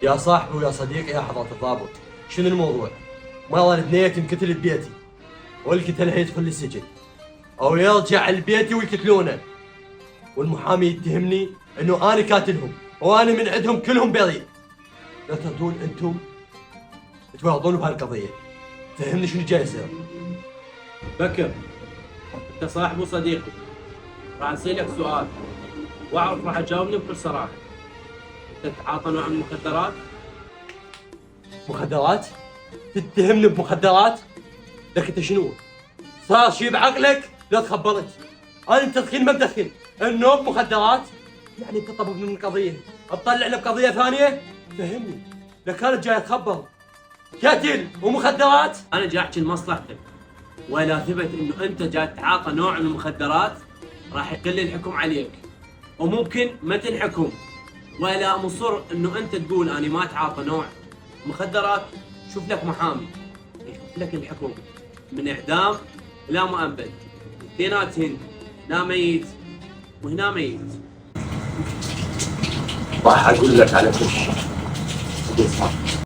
يا صاحبي ويا صديقي يا حضرة الضابط، شنو الموضوع؟ والله الاثنين انقتل ببيتي، والقتله يدخل السجن او يرجع لبيتي ويقتلونه، والمحامي يتهمني انه انا قاتلهم وانا من عندهم كلهم بريء. لا تردون انتم تفرضون بهالقضيه، فهمني شنو جاي يصير. بكر، انت صاحبي وصديقي، راح اسالك سؤال واعرف راح تجاوبني بكل صراحه. انت تتعاطى نوع من المخدرات؟ مخدرات؟ تتهمني بمخدرات؟ لك انت شنو؟ صار شي بعقلك؟ لا تخبرت. انا متدخين ما مدخن، النوم مخدرات؟ يعني بتطبق من القضيه، تطلع لي بقضيه ثانيه؟ فهمني، لو كانت جاي تخبر قتل ومخدرات. انا جاي احكي لمصلحتك، ولا ثبت انه انت جاي تتعاطى نوع من المخدرات راح يقل الحكم عليك، وممكن ما تنحكم، ولا مصر انه انت تقول انا ما اتعاطى نوع مخدرات. شوف لك محامي يخف لك الحكم من اعدام لا مؤبد، اثنيناتهن، لا ميت وهنا ميت. راح اقول لك على كل شيء.